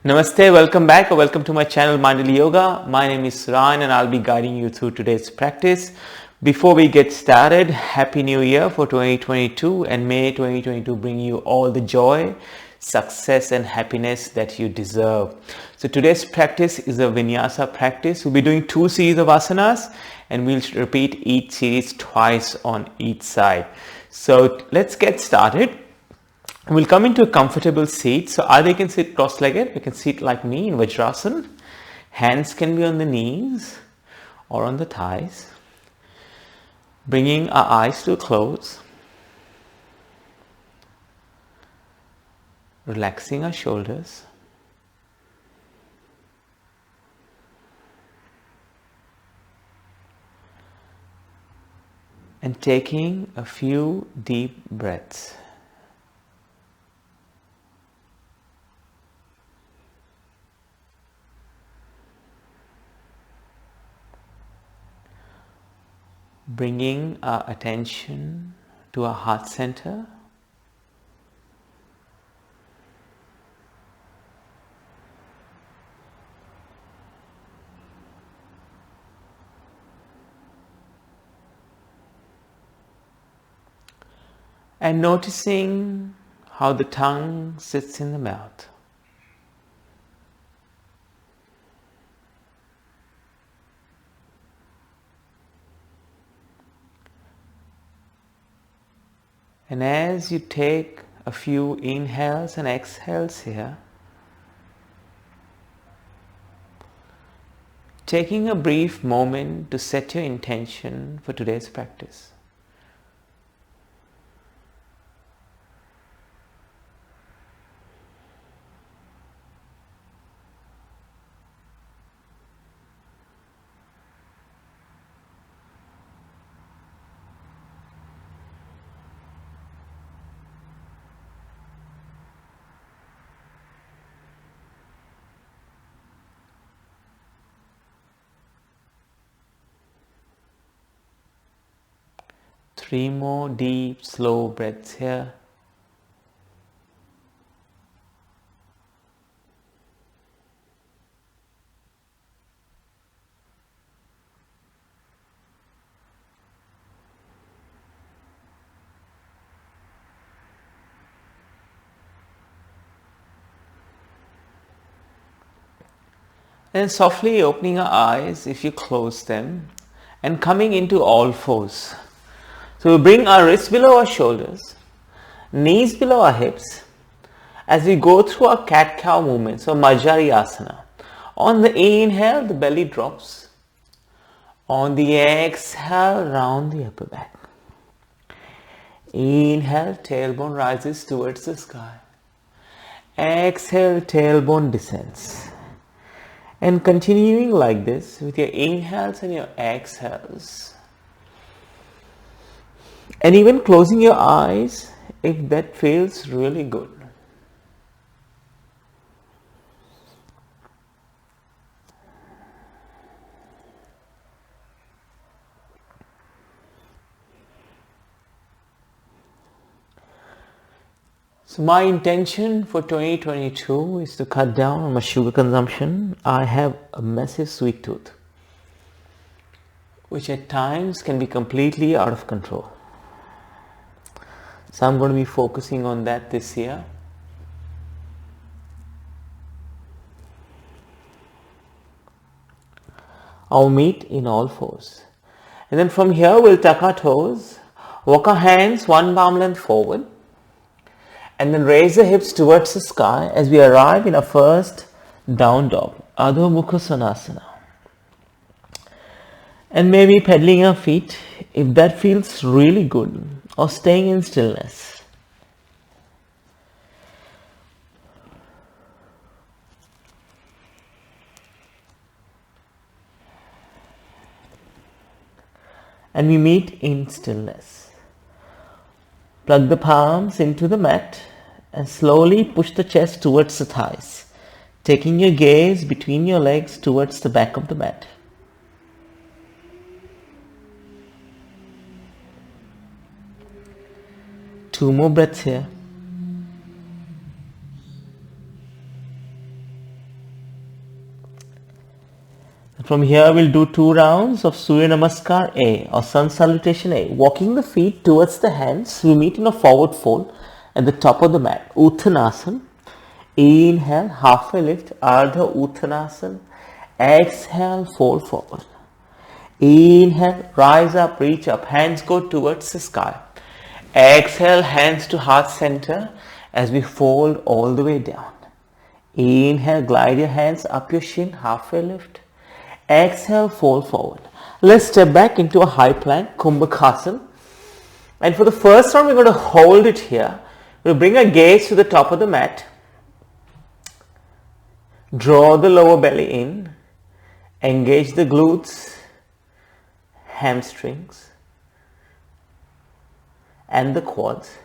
Namaste, welcome back or welcome to my channel Mandali Yoga. My name is Suran and I'll be guiding you through today's practice. Before we get started, Happy New Year for 2022 and may 2022 bring you all the joy, success and happiness that you deserve. So today's practice is a Vinyasa practice. We'll be doing 2 series of asanas and we'll repeat each series twice on each side. So let's get started. We'll come into a comfortable seat. So either you can sit cross-legged, you can sit like me in Vajrasana. Hands can be on the knees or on the thighs. Bringing our eyes to a close. Relaxing our shoulders. And taking a few deep breaths. Bringing our attention to our heart center. And noticing how the tongue sits in the mouth. And as you take a few inhales and exhales here, taking a brief moment to set your intention for today's practice. Three more deep, slow breaths here. And softly opening our eyes if you close them and coming into all fours. So we bring our wrists below our shoulders, knees below our hips as we go through our cat-cow movement, so Majjari Asana. On the inhale, the belly drops. On the exhale, round the upper back. Inhale, tailbone rises towards the sky. Exhale, tailbone descends. And continuing like this with your inhales and your exhales. And even closing your eyes if that feels really good. So my intention for 2022 is to cut down on my sugar consumption. I have a massive sweet tooth, which at times can be completely out of control. So I'm going to be focusing on that this year. I'll meet in all fours. And then from here we'll tuck our toes, walk our hands one palm length forward, and then raise the hips towards the sky as we arrive in our first down dog, Adho Mukha Svanasana. And maybe pedaling our feet if that feels really good, or staying in stillness. And we meet in stillness. Plug the palms into the mat and slowly push the chest towards the thighs, taking your gaze between your legs towards the back of the mat. Two more breaths here. From here we'll do 2 rounds of Surya Namaskar A or Sun Salutation A. Walking the feet towards the hands, we meet in a forward fold at the top of the mat. Uttanasana. Inhale, halfway lift, Ardha Uttanasana. Exhale, fold forward. Inhale, rise up, reach up, hands go towards the sky. Exhale, hands to heart center as we fold all the way down. Inhale, glide your hands up your shin, halfway lift. Exhale, fold forward. Let's step back into a high plank, Kumbhakasana. And for the first round, we're going to hold it here. We'll bring our gaze to the top of the mat. Draw the lower belly in. Engage the glutes, hamstrings, and the quads.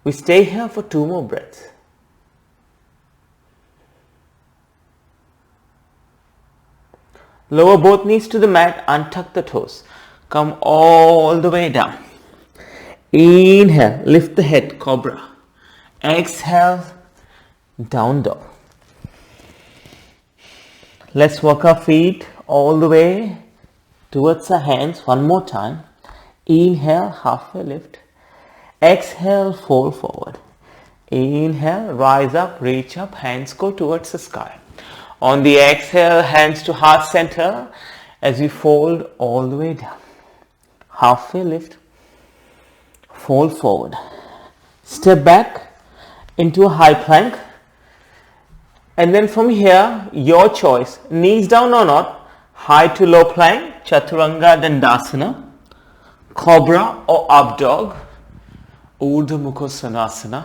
We stay here for 2 more breaths. Lower both knees to the mat, untuck the toes. Come all the way down. Inhale, lift the head, cobra. Exhale, down dog. Let's walk our feet all the way towards our hands one more time. Inhale, halfway lift. Exhale, fold forward. Inhale, rise up, reach up, hands go towards the sky. On the exhale, hands to heart center as we fold all the way down. Halfway lift, fold forward. Step back into a high plank. And then from here, your choice, knees down or not, high to low plank, Chaturanga Dandasana, Cobra or up dog, Urdhva Mukha Svanasana,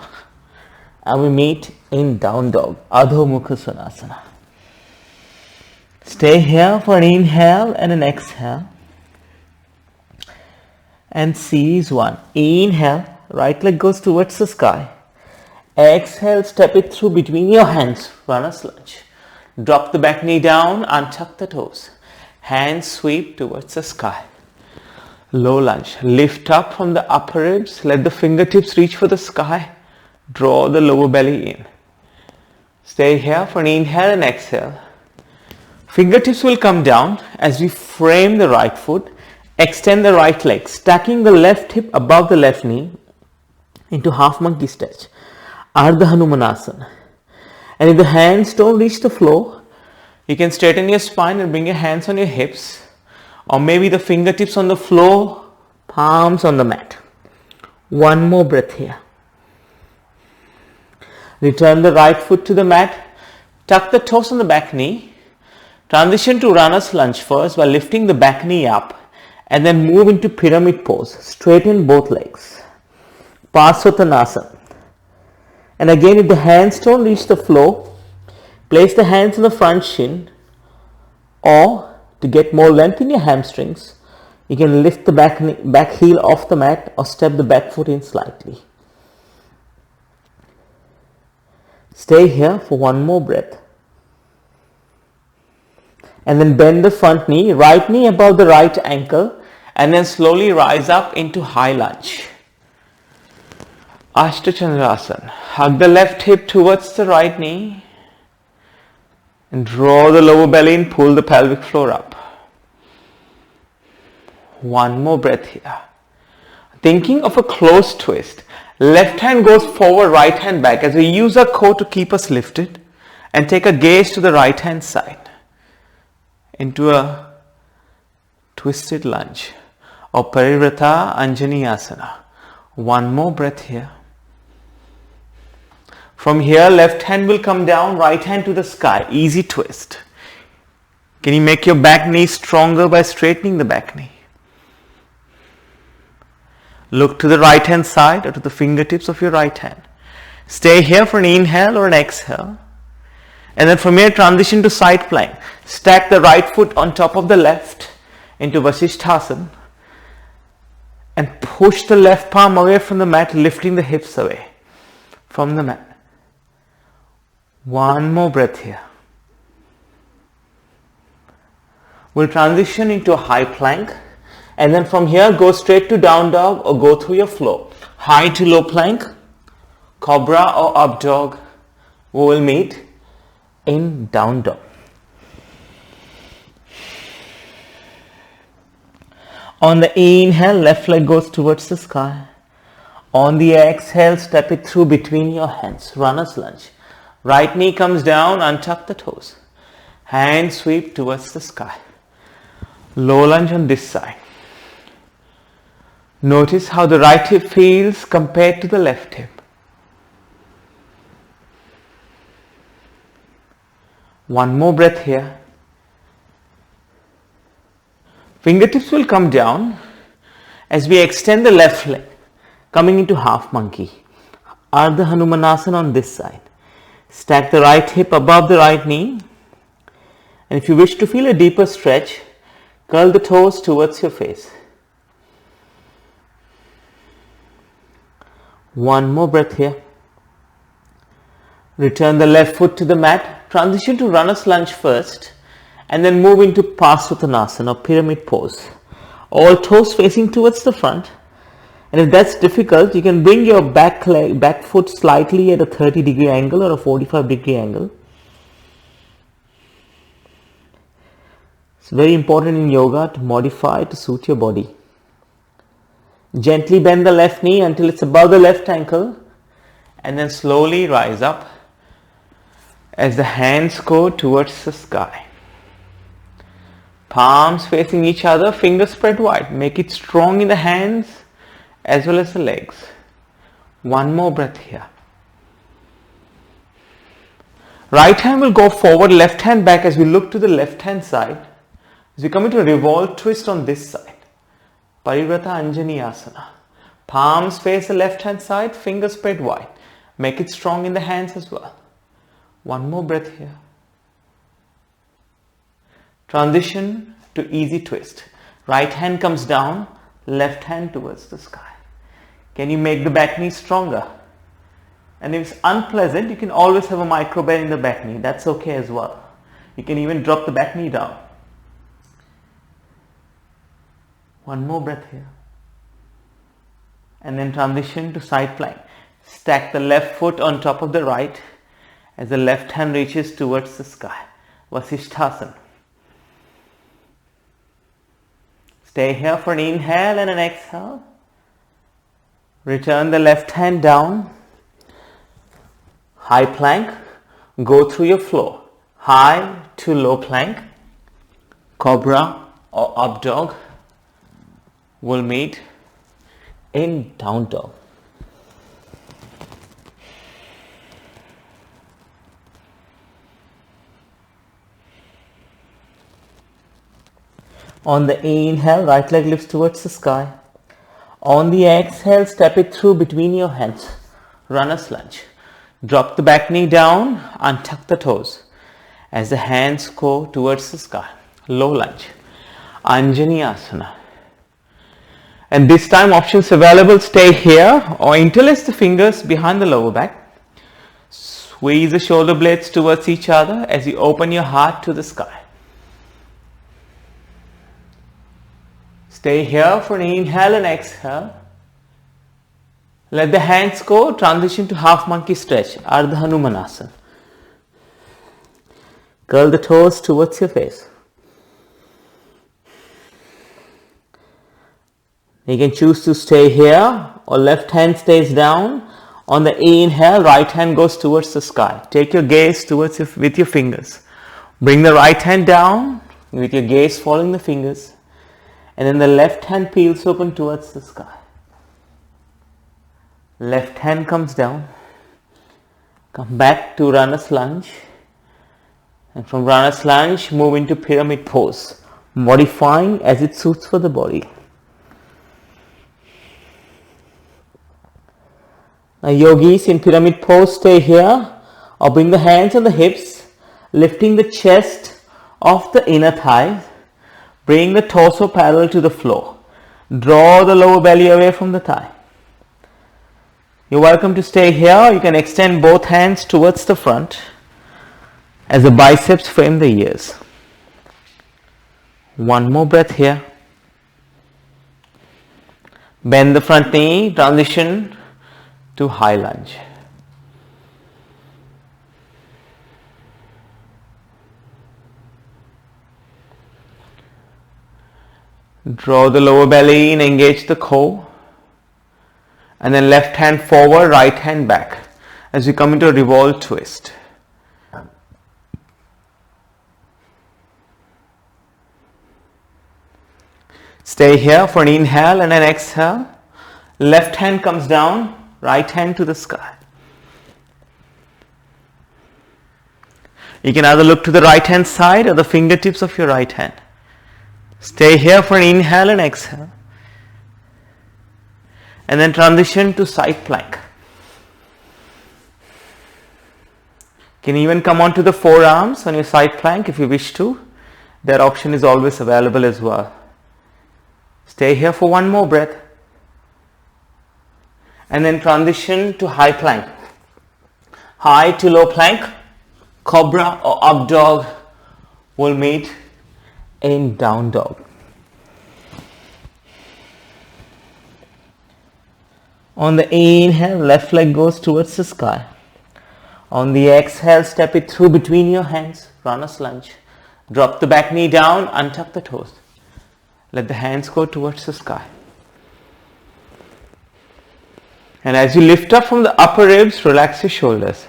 and we meet in down dog, Adho Mukha Svanasana. Stay here for an inhale and an exhale. And seize one. Inhale, right leg goes towards the sky. Exhale, step it through between your hands, runner's lunge. Drop the back knee down, untuck the toes. Hands sweep towards the sky. Low lunge. Lift up from the upper ribs. Let the fingertips reach for the sky. Draw the lower belly in. Stay here for an inhale and exhale. Fingertips will come down as we frame the right foot. Extend the right leg, stacking the left hip above the left knee into half monkey stretch. Ardha Hanumanasana. And if the hands don't reach the floor, you can straighten your spine and bring your hands on your hips, or maybe the fingertips on the floor, palms on the mat. One more breath here. Return the right foot to the mat, tuck the toes on the back knee. Transition to runner's lunge first by lifting the back knee up and then move into pyramid pose. Straighten both legs. Parsvottanasana. And again, if the hands don't reach the floor, place the hands on the front shin, or to get more length in your hamstrings, you can lift the back heel off the mat or step the back foot in slightly. Stay here for one more breath. And then bend the front knee, right knee above the right ankle, and then slowly rise up into high lunge. Ashtachandrasana. Hug the left hip towards the right knee and draw the lower belly and pull the pelvic floor up. One more breath here. Thinking of a close twist. Left hand goes forward, right hand back as we use our core to keep us lifted, and take a gaze to the right hand side into a twisted lunge or Parivrata Anjaneyasana. One more breath here. From here, left hand will come down, right hand to the sky. Easy twist. Can you make your back knee stronger by straightening the back knee? Look to the right hand side or to the fingertips of your right hand. Stay here for an inhale or an exhale. And then from here, transition to side plank. Stack the right foot on top of the left into Vasishthasana. And push the left palm away from the mat, lifting the hips away from the mat. One more breath here. We'll transition into a high plank, and then from here go straight to down dog or go through your flow. High to low plank, cobra or up dog. We will meet in down dog. On the inhale, left leg goes towards the sky. On the exhale, step it through between your hands. Runner's lunge. Right knee comes down, untuck the toes. Hand sweep towards the sky. Low lunge on this side. Notice how the right hip feels compared to the left hip. One more breath here. Fingertips will come down as we extend the left leg, coming into half monkey. Ardha Hanumanasana on this side. Stack the right hip above the right knee. And if you wish to feel a deeper stretch, curl the toes towards your face. One more breath here. Return the left foot to the mat. Transition to runner's lunge first and then move into Parsvottanasana or pyramid pose. All toes facing towards the front. And if that's difficult, you can bring your back foot slightly at a 30-degree angle or a 45-degree angle. It's very important in yoga to modify to suit your body. Gently bend the left knee until it's above the left ankle and then slowly rise up as the hands go towards the sky. Palms facing each other, fingers spread wide. Make it strong in the hands as well as the legs. One more breath here. Right hand will go forward, left hand back as we look to the left hand side. As we come into a revolve twist on this side. Parivrata Anjaneyasana. Palms face the left hand side, fingers spread wide. Make it strong in the hands as well. One more breath here. Transition to easy twist. Right hand comes down, left hand towards the sky. Can you make the back knee stronger? And if it's unpleasant, you can always have a micro bend in the back knee. That's okay as well. You can even drop the back knee down. One more breath here. And then transition to side plank. Stack the left foot on top of the right as the left hand reaches towards the sky. Vasishthasana. Stay here for an inhale and an exhale. Return the left hand down. High plank. Go through your floor. High to low plank. Cobra or up dog. Will meet in down dog. On the inhale, right leg lifts towards the sky. On the exhale, step it through between your hands. Runner's lunge. Drop the back knee down, untuck the toes as the hands go towards the sky. Low lunge. Anjaneyasana. And this time options available, stay here or interlace the fingers behind the lower back. Squeeze the shoulder blades towards each other as you open your heart to the sky. Stay here for an inhale and exhale. Let the hands go, transition to half monkey stretch, Ardha Hanumanasana. Curl the toes towards your face. You can choose to stay here or left hand stays down. On the inhale, right hand goes towards the sky. Take your gaze towards with your fingers. Bring the right hand down with your gaze following the fingers. And then the left hand peels open towards the sky. Left hand comes down. Come back to runner's lunge. And from runner's lunge, move into pyramid pose. Modifying as it suits for the body. Now yogis in pyramid pose, stay here or bring the hands on the hips, lifting the chest off the inner thighs. Bring the torso parallel to the floor. Draw the lower belly away from the thigh. You're welcome to stay here. You can extend both hands towards the front as the biceps frame the ears. One more breath here. Bend the front knee, transition to high lunge. Draw the lower belly in, engage the core. And then left hand forward, right hand back as we come into a revolve twist. Stay here for an inhale and an exhale. Left hand comes down, right hand to the sky. You can either look to the right hand side or the fingertips of your right hand. Stay here for an inhale and exhale. And then transition to side plank. You can even come onto the forearms on your side plank if you wish to. That option is always available as well. Stay here for one more breath. And then transition to high plank. High to low plank, cobra or up dog will meet in down dog. On the inhale, left leg goes towards the sky. On the exhale, step it through between your hands, runner's lunge. Drop the back knee down, untuck the toes. Let the hands go towards the sky. And as you lift up from the upper ribs, relax your shoulders.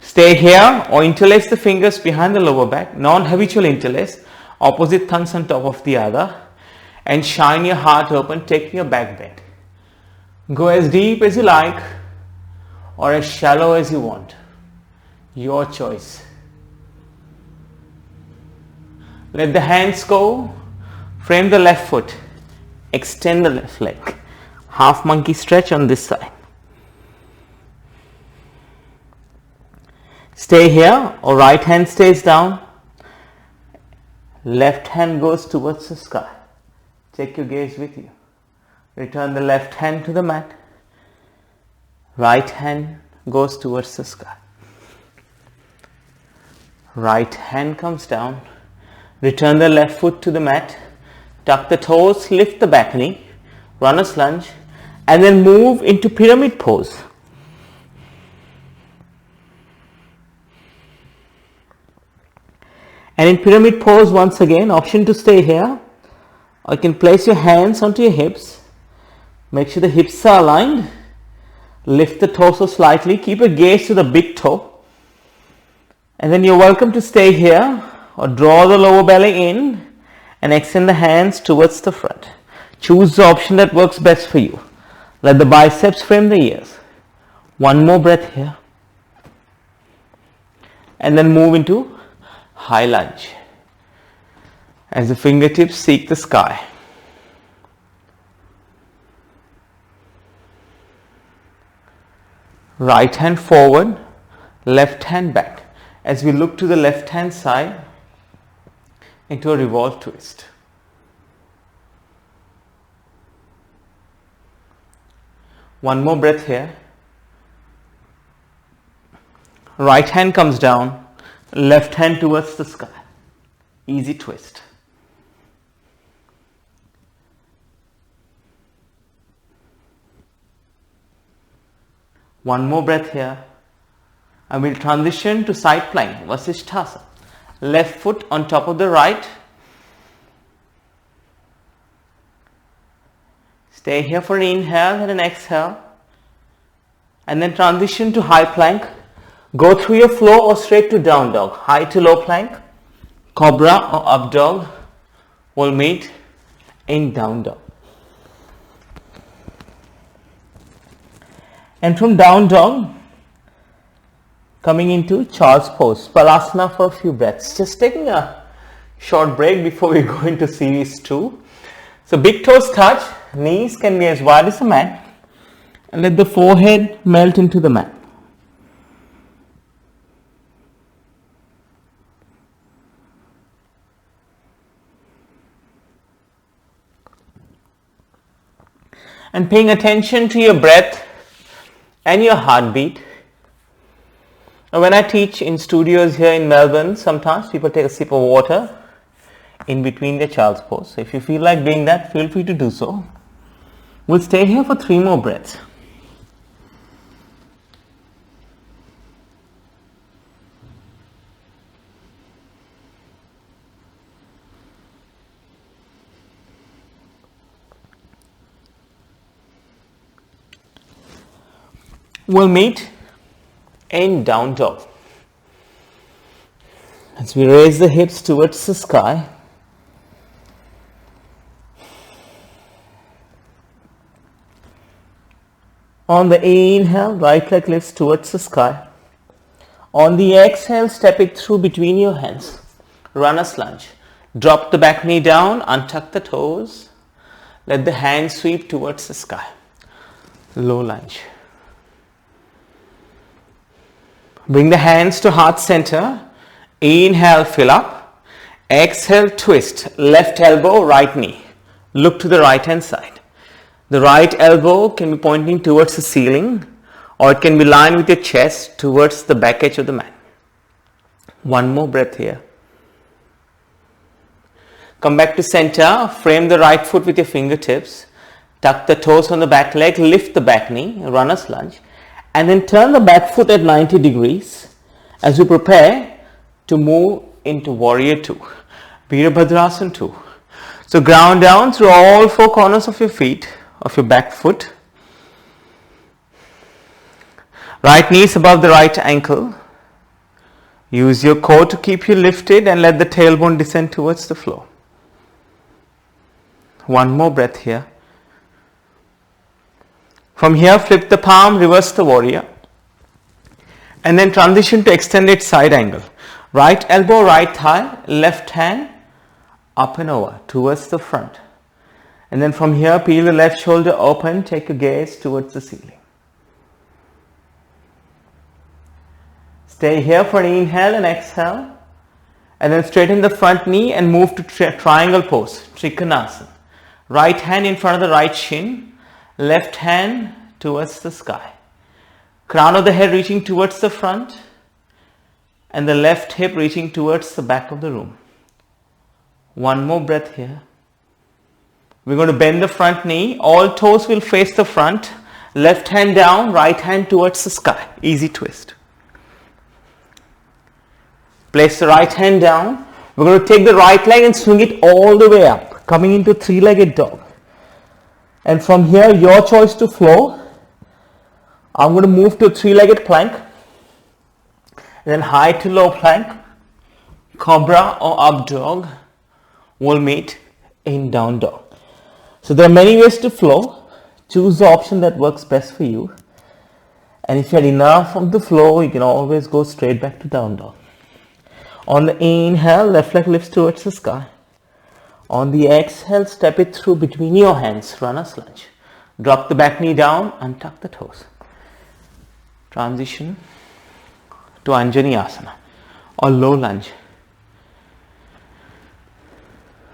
Stay here or interlace the fingers behind the lower back, non-habitual interlace, opposite thumbs on top of the other. And shine your heart open, taking your back bend. Go as deep as you like or as shallow as you want. Your choice. Let the hands go. Frame the left foot. Extend the left leg. Half monkey stretch on this side. Stay here or right hand stays down. Left hand goes towards the sky. Take your gaze with you. Return the left hand to the mat. Right hand goes towards the sky. Right hand comes down. Return the left foot to the mat. Tuck the toes, lift the back knee. Runner's lunge. And then move into pyramid pose. And in pyramid pose, once again, option to stay here. Or you can place your hands onto your hips. Make sure the hips are aligned. Lift the torso slightly. Keep your gaze to the big toe. And then you're welcome to stay here or draw the lower belly in and extend the hands towards the front. Choose the option that works best for you. Let the biceps frame the ears. One more breath here. And then move into high lunge. As the fingertips seek the sky. Right hand forward, left hand back. As we look to the left hand side into a revolve twist. One more breath here. Right hand comes down, left hand towards the sky. Easy twist. One more breath here. And we'll transition to side plank, Vasisthasana. Left foot on top of the right. Stay here for an inhale and an exhale. And then transition to high plank. Go through your flow or straight to down dog. High to low plank. Cobra or up dog will meet in down dog. And from down dog, coming into child's pose, balasana for a few breaths. Just taking a short break before we go into series 2. So big toes touch, knees can be as wide as the mat, and let the forehead melt into the mat. And paying attention to your breath and your heartbeat. Now, when I teach in studios here in Melbourne, sometimes people take a sip of water in between their child's pose. So if you feel like doing that, feel free to do so. We'll stay here for 3 more breaths. We'll meet in down dog. As we raise the hips towards the sky, on the inhale, right leg lifts towards the sky. On the exhale, step it through between your hands. Runner's lunge. Drop the back knee down, untuck the toes. Let the hands sweep towards the sky. Low lunge. Bring the hands to heart center. Inhale, fill up. Exhale, twist. Left elbow, right knee. Look to the right hand side. The right elbow can be pointing towards the ceiling, or it can be lined with your chest towards the back edge of the mat. One more breath here. Come back to center. Frame the right foot with your fingertips. Tuck the toes on the back leg. Lift the back knee. Runner's lunge. And then turn the back foot at 90 degrees as you prepare to move into Warrior 2. Virabhadrasana 2. So ground down through all four corners of your feet, of your back foot. Right knee is above the right ankle. Use your core to keep you lifted and let the tailbone descend towards the floor. One more breath here. From here, flip the palm, reverse the warrior. And then transition to extended side angle. Right elbow, right thigh, left hand up and over towards the front. And then from here, peel the left shoulder open, take your gaze towards the ceiling. Stay here for an inhale and exhale. And then straighten the front knee and move to triangle pose, Trikonasana. Right hand in front of the right shin, left hand towards the sky. Crown of the head reaching towards the front and the left hip reaching towards the back of the room. One more breath here. We're going to bend the front knee. All toes will face the front. Left hand down, right hand towards the sky. Easy twist. Place the right hand down. We're going to take the right leg and swing it all the way up, coming into three-legged dog. And from here, your choice to flow. I'm going to move to a three-legged plank. Then high to low plank, cobra or up dog. We'll meet in down dog. So there are many ways to flow. Choose the option that works best for you. And if you had enough of the flow, you can always go straight back to down dog. On the inhale, left leg lifts towards the sky. On the exhale, step it through between your hands, runner's lunge. Drop the back knee down, untuck the toes. Transition to Anjani Asana or low lunge.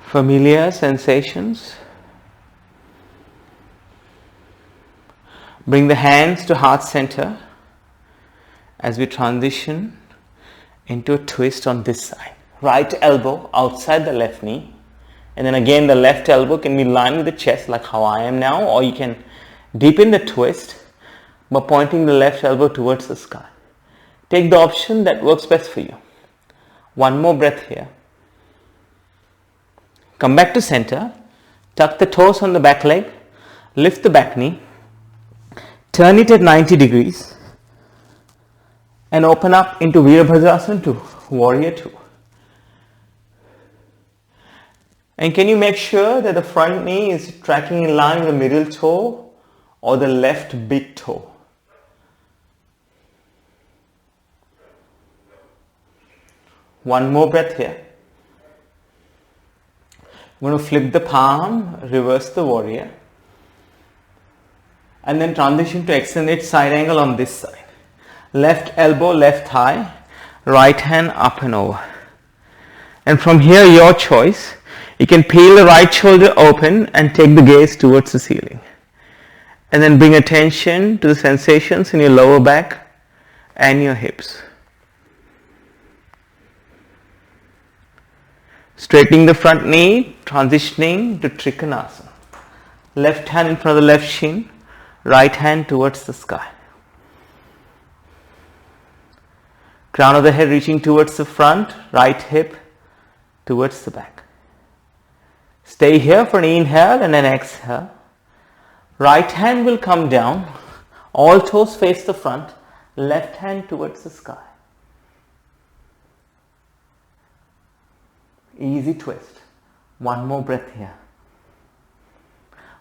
Familiar sensations. Bring the hands to heart center as we transition into a twist on this side. Right elbow outside the left knee. And then again the left elbow can be lined with the chest like how I am now, or you can deepen the twist by pointing the left elbow towards the sky. Take the option that works best for you. One more breath here. Come back to center. Tuck the toes on the back leg. Lift the back knee. Turn it at 90 degrees. And open up into Virabhadrasana 2, Warrior 2. And can you make sure that the front knee is tracking in line with the middle toe or the left big toe? One more breath here. I'm going to flip the palm, reverse the warrior. And then transition to extended side angle on this side. Left elbow, left thigh, right hand up and over. And from here, your choice. You can peel the right shoulder open and take the gaze towards the ceiling. And then bring attention to the sensations in your lower back and your hips. Straightening the front knee, transitioning to Trikonasana. Left hand in front of the left shin, right hand towards the sky. Crown of the head reaching towards the front, right hip towards the back. Stay here for an inhale and an exhale. Right hand will come down, All toes face the front, left hand towards the sky. Easy twist. One more breath here.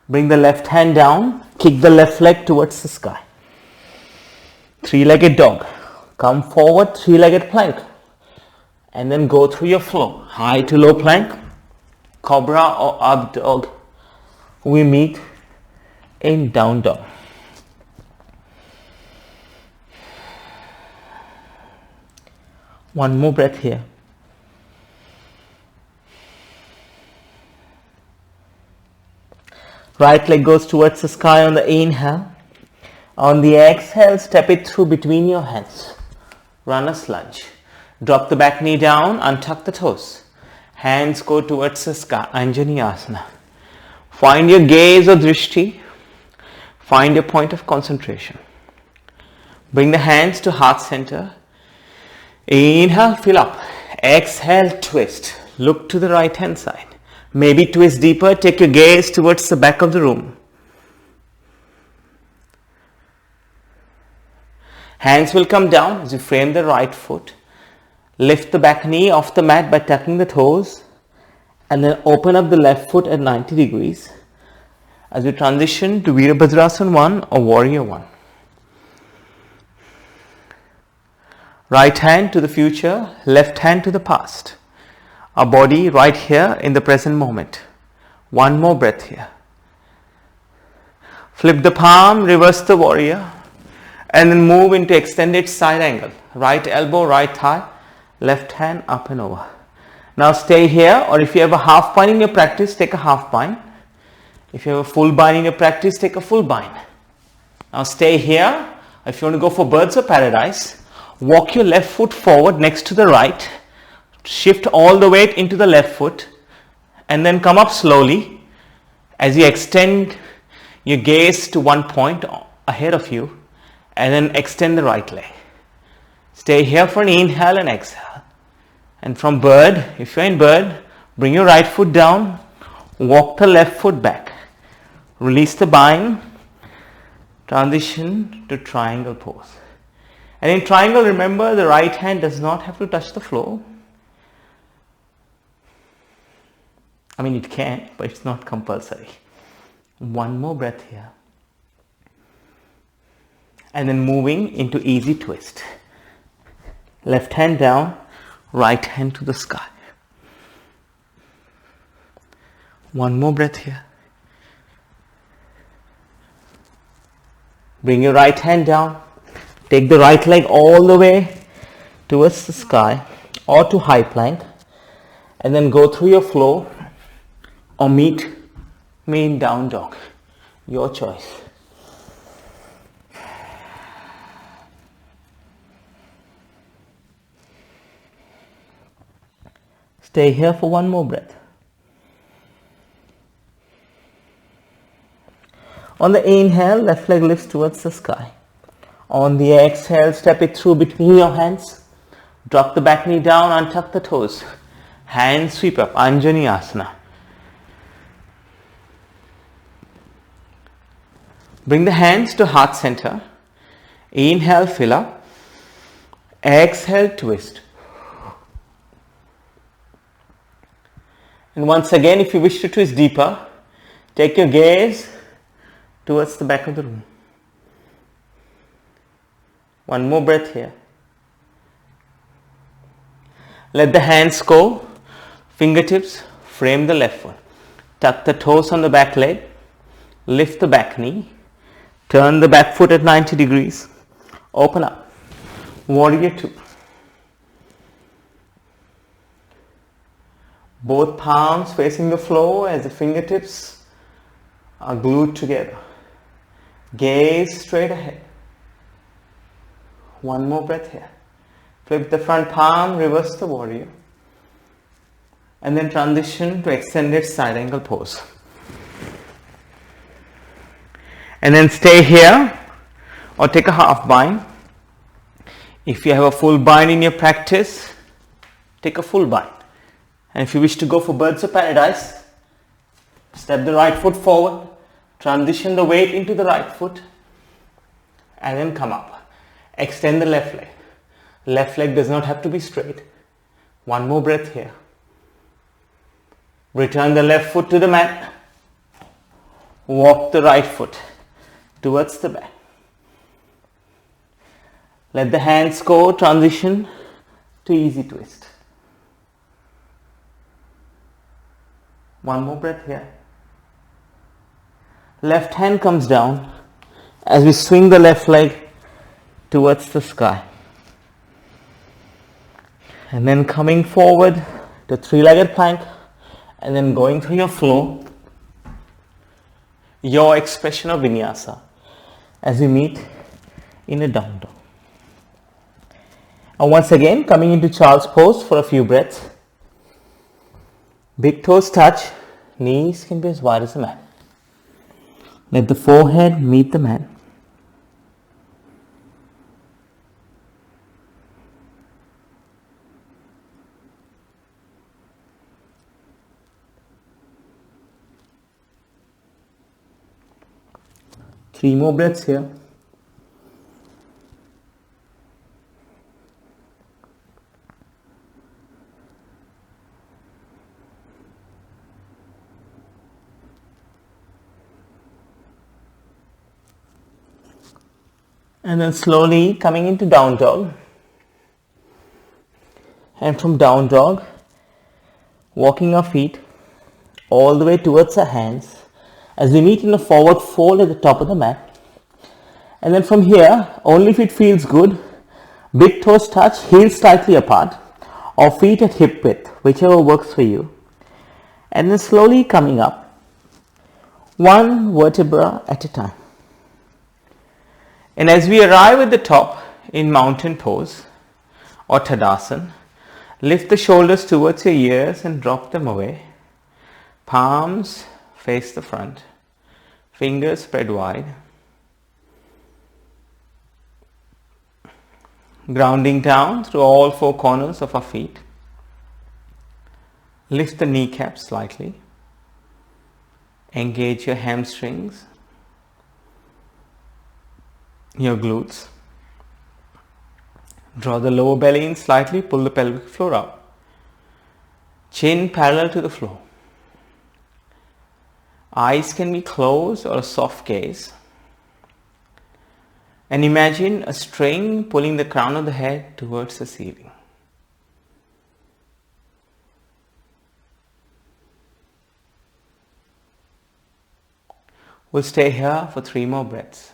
Bring the left hand down, kick the left leg towards the sky. Three-legged dog. Come forward, three-legged plank. And then go through your flow. High to low plank, cobra or up dog. We meet in down dog. One more breath here. Right leg goes towards the sky on the inhale. On the exhale, step it through between your hands. Runner's lunge. Drop the back knee down, untuck the toes. Hands go towards the sky, Anjaneyasana. Find your gaze or drishti. Find your point of concentration. Bring the hands to heart center. Inhale, fill up. Exhale, twist. Look to the right hand side. Maybe twist deeper, take your gaze towards the back of the room. Hands will come down as you frame the right foot. Lift the back knee off the mat by tucking the toes. And then open up the left foot at 90 degrees. As you transition to Virabhadrasana 1 or Warrior 1. Right hand to the future, left hand to the past. Our body right here in the present moment. One more breath here. Flip the palm, reverse the warrior. And then move into extended side angle. Right elbow, right thigh, left hand up and over. Now stay here, or if you have a half bind in your practice, take a half bind. If you have a full bind in your practice, take a full bind. Now stay here. If you want to go for birds of paradise, walk your left foot forward next to the right. Shift all the weight into the left foot and then come up slowly as you extend your gaze to one point ahead of you and then extend the right leg. Stay here for an inhale and exhale. And from bird, if you're in bird, bring your right foot down, walk the left foot back. Release the bind, transition to triangle pose. And in triangle, remember the right hand does not have to touch the floor. I mean, it can, but it's not compulsory. One more breath here. And then moving into easy twist. Left hand down, right hand to the sky. One more breath here. Bring your right hand down. Take the right leg all the way towards the sky or to high plank. And then go through your flow or meet me in down dog. Your choice. Stay here for one more breath. On the inhale, left leg lifts towards the sky. On the exhale, step it through between your hands. Drop the back knee down, untuck the toes. Hands sweep up, Anjaneyasana. Bring the hands to heart center. Inhale, fill up. Exhale, twist. And once again, if you wish to twist deeper, take your gaze towards the back of the room. One more breath here. Let the hands go. Fingertips, frame the left foot. Tuck the toes on the back leg. Lift the back knee. Turn the back foot at 90 degrees. Open up. Warrior 2. Both palms facing the floor as the fingertips are glued together. Gaze straight ahead. One more breath here. Flip the front palm, reverse the warrior. And then transition to extended side angle pose. And then stay here or take a half bind. If you have a full bind in your practice, take a full bind. And if you wish to go for birds of paradise, step the right foot forward, transition the weight into the right foot, and then come up. Extend the left leg. Left leg does not have to be straight. One more breath here. Return the left foot to the mat. Walk the right foot towards the back. Let the hands go, transition to easy twist. One more breath here. Left hand comes down as we swing the left leg towards the sky. And then coming forward to three-legged plank and then going through your flow, your expression of vinyasa as we meet in a down dog. And once again, coming into child's pose for a few breaths. Big toes touch, knees can be as wide as the mat. Let the forehead meet the mat. Three more breaths here. And then slowly coming into down dog. And from down dog, walking our feet all the way towards our hands as we meet in a forward fold at the top of the mat. And then from here, only if it feels good, big toes touch, heels slightly apart, or feet at hip width, whichever works for you. And then slowly coming up, one vertebra at a time. And as we arrive at the top in mountain pose or Tadasana, lift the shoulders towards your ears and drop them away. Palms face the front, fingers spread wide. Grounding down through all four corners of our feet. Lift the kneecaps slightly. Engage your hamstrings, your glutes. Draw the lower belly in slightly, pull the pelvic floor up. Chin parallel to the floor. Eyes can be closed or a soft gaze. And imagine a string pulling the crown of the head towards the ceiling. We'll stay here for 3 more breaths.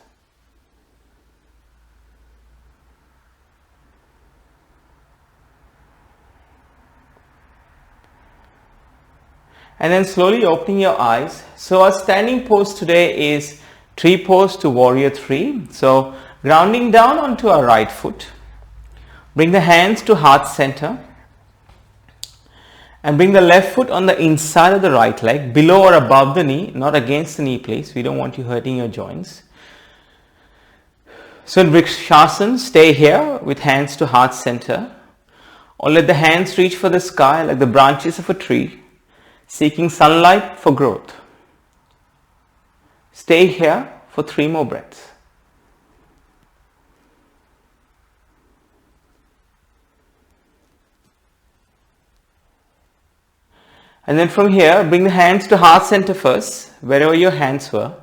And then slowly opening your eyes. So our standing pose today is tree pose to warrior 3. So grounding down onto our right foot. Bring the hands to heart center. And bring the left foot on the inside of the right leg, below or above the knee, not against the knee please. We don't want you hurting your joints. So in Vrikshasana, stay here with hands to heart center. Or let the hands reach for the sky like the branches of a tree, seeking sunlight for growth. Stay here for 3 more breaths. And then from here, bring the hands to heart center first, wherever your hands were.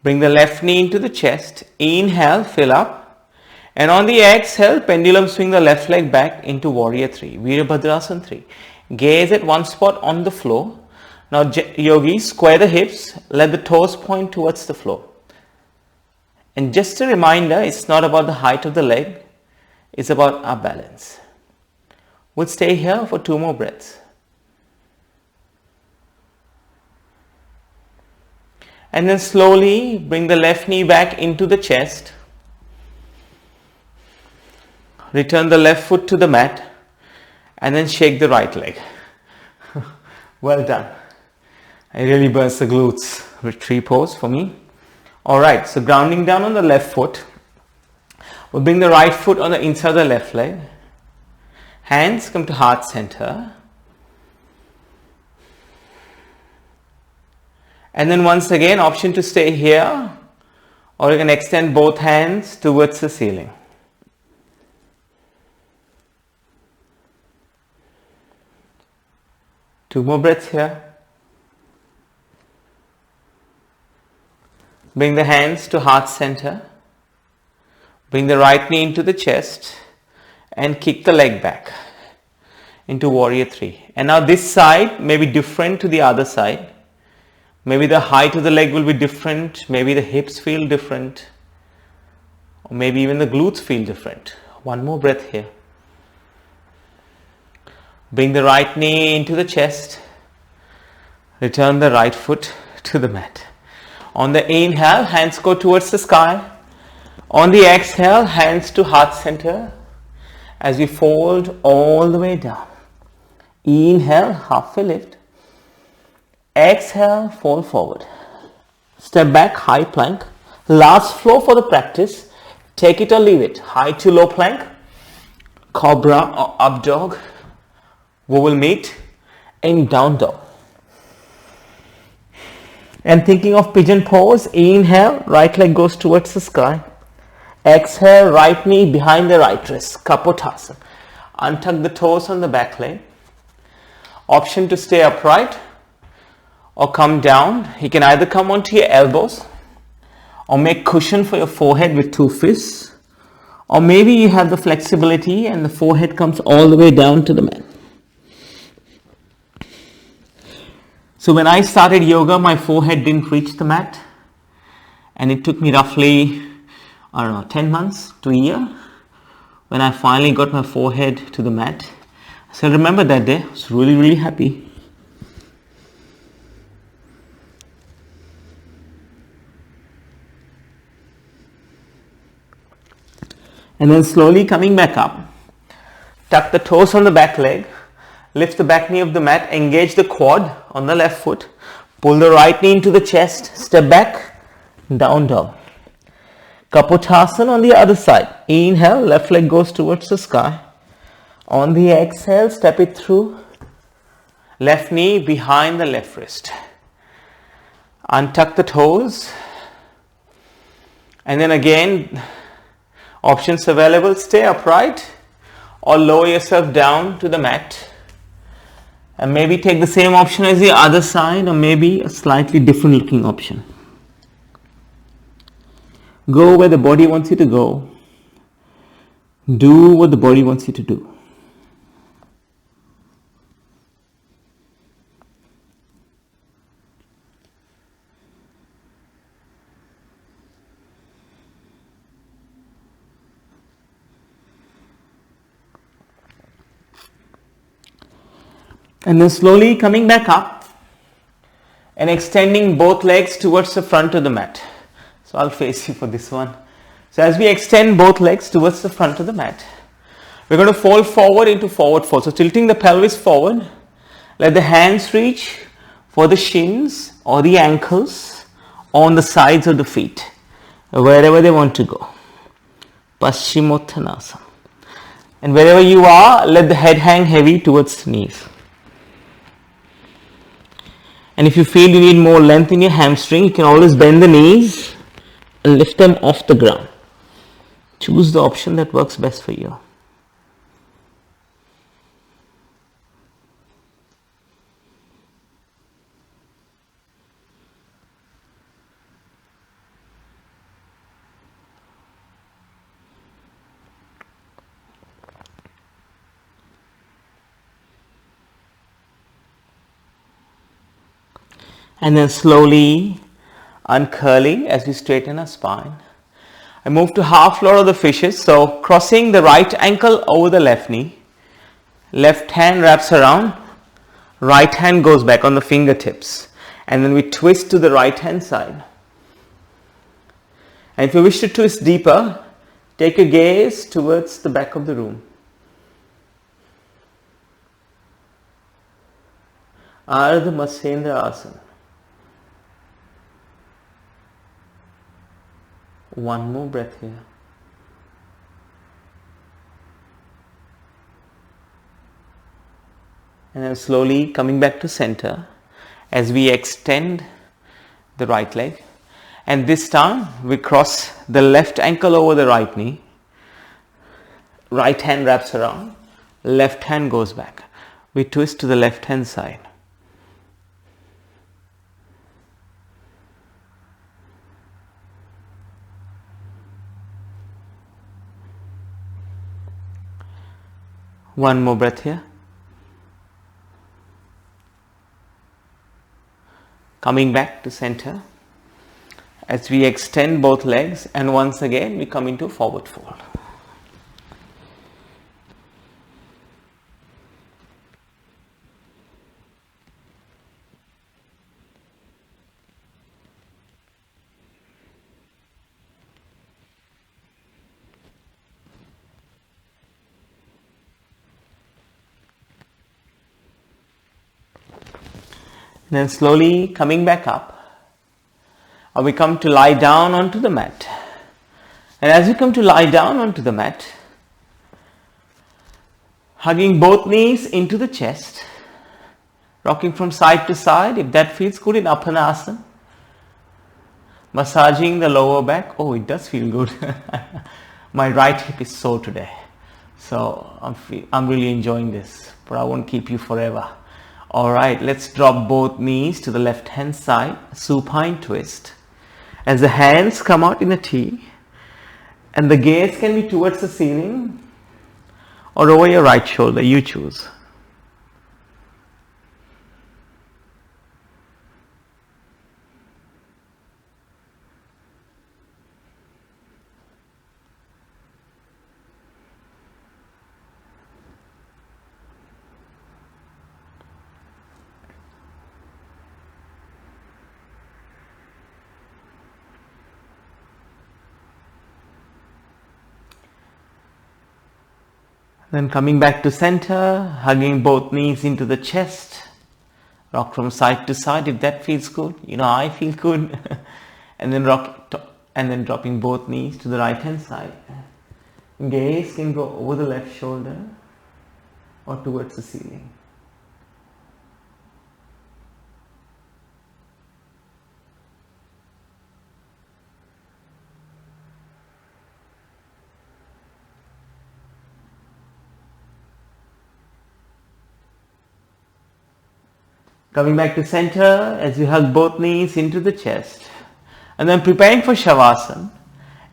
Bring the left knee into the chest. Inhale, fill up. And on the exhale, pendulum swing the left leg back into warrior 3, Virabhadrasana 3. Gaze at one spot on the floor. Now yogis, square the hips, let the toes point towards the floor. And just a reminder, it's not about the height of the leg, it's about our balance. We'll stay here for 2 more breaths. And then slowly bring the left knee back into the chest. Return the left foot to the mat. And then shake the right leg. Well done. It really burns the glutes with tree pose for me. Alright, so grounding down on the left foot. We'll bring the right foot on the inside of the left leg. Hands come to heart center. And then once again, option to stay here Or you can extend both hands towards the ceiling. Two more breaths here. Bring the hands to heart center. Bring the right knee into the chest and kick the leg back into warrior 3. And now this side may be different to the other side. Maybe the height of the leg will be different. Maybe the hips feel different. Or maybe even the glutes feel different. One more breath here. Bring the right knee into the chest. Return the right foot to the mat. On the inhale, hands go towards the sky. On the exhale, hands to heart center as we fold all the way down. Inhale, halfway lift. Exhale, fold forward. Step back, high plank. Last flow for the practice. Take it or leave it. High to low plank, cobra or up dog. We will meet in down dog. And thinking of pigeon pose, inhale, right leg goes towards the sky. Exhale, right knee behind the right wrist, Kapotasana. Untuck the toes on the back leg. Option to stay upright or come down. You can either come onto your elbows or make cushion for your forehead with two fists. Or maybe you have the flexibility and the forehead comes all the way down to the mat. So when I started yoga, my forehead didn't reach the mat, and it took me roughly, 10 months to a year when I finally got my forehead to the mat. So I remember that day. I was really, really happy. And then slowly coming back up, tuck the toes on the back leg. Lift the back knee of the mat, engage the quad on the left foot, pull the right knee into the chest, step back, down dog. Kapotasana on the other side. Inhale, left leg goes towards the sky. On the exhale, step it through. Left knee behind the left wrist. Untuck the toes. And then again, options available, stay upright or lower yourself down to the mat. And maybe take the same option as the other side, or maybe a slightly different looking option. Go where the body wants you to go. Do what the body wants you to do. And then slowly coming back up and extending both legs towards the front of the mat. So I'll face you for this one. So as we extend both legs towards the front of the mat, we're going to fold forward into forward fold. So tilting the pelvis forward, let the hands reach for the shins or the ankles on the sides of the feet, wherever they want to go. Paschimottanasana. And wherever you are, let the head hang heavy towards the knees. And if you feel you need more length in your hamstring, you can always bend the knees and lift them off the ground. Choose the option that works best for you. And then slowly uncurling as we straighten our spine. I move to half floor of the fishes. So crossing the right ankle over the left knee. Left hand wraps around. Right hand goes back on the fingertips. And then we twist to the right hand side. And if you wish to twist deeper, take your gaze towards the back of the room. Ardha Matsendra Asana. One more breath here. And then slowly coming back to center as we extend the right leg. And this time we cross the left ankle over the right knee. Right hand wraps around, left hand goes back. We twist to the left hand side. One more breath here. Coming back to center as we extend both legs, and once again we come into forward fold. Then slowly coming back up, we come to lie down onto the mat. And as you come to lie down onto the mat, hugging both knees into the chest, rocking from side to side if that feels good in Apanasana, massaging the lower back. Oh, it does feel good. My right hip is sore today, so I'm really enjoying this, but I won't keep you forever. Alright, let's drop both knees to the left hand side, supine twist. As the hands come out in a T, and the gaze can be towards the ceiling or over your right shoulder, you choose. Then coming back to center, hugging both knees into the chest, rock from side to side if that feels good. You know, I feel good. And then dropping both knees to the right hand side. Gaze can go over the left shoulder or towards the ceiling. Coming back to center as you hug both knees into the chest, and then preparing for Shavasana.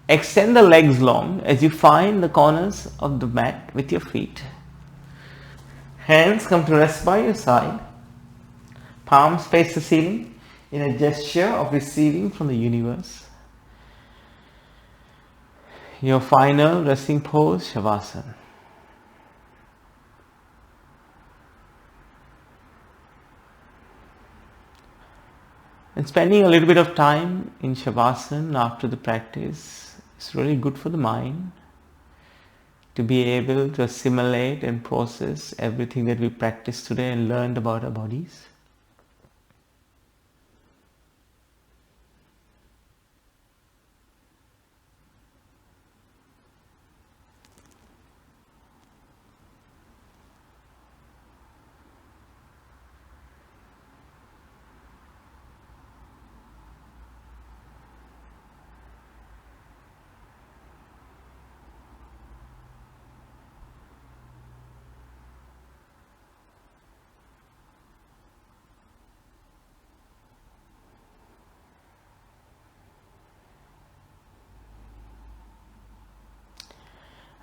Extend the legs long as you find the corners of the mat with your feet. Hands come to rest by your side. Palms face the ceiling in a gesture of receiving from the universe. Your final resting pose, Shavasana. And spending a little bit of time in Shavasana after the practice is really good for the mind to be able to assimilate and process everything that we practiced today and learned about our bodies.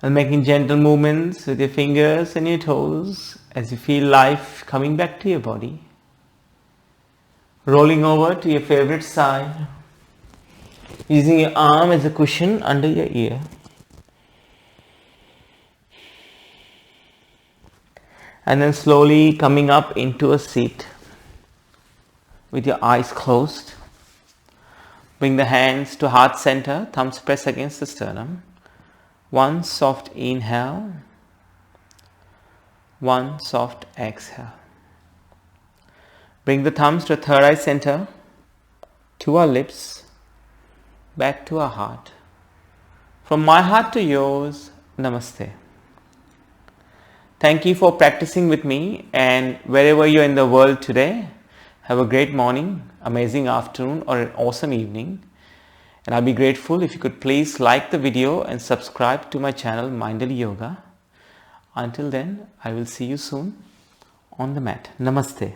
And making gentle movements with your fingers and your toes as you feel life coming back to your body. Rolling over to your favorite side. Using your arm as a cushion under your ear. And then slowly coming up into a seat with your eyes closed. Bring the hands to heart center, thumbs press against the sternum. One soft inhale, one soft exhale. Bring the thumbs to third eye center, to our lips, back to our heart. From my heart to yours, Namaste. Thank you for practicing with me, and wherever you're in the world today, have a great morning, amazing afternoon, or an awesome evening. And I'll be grateful if you could please like the video and subscribe to my channel Mindful Yoga. Until then, I will see you soon on the mat. Namaste.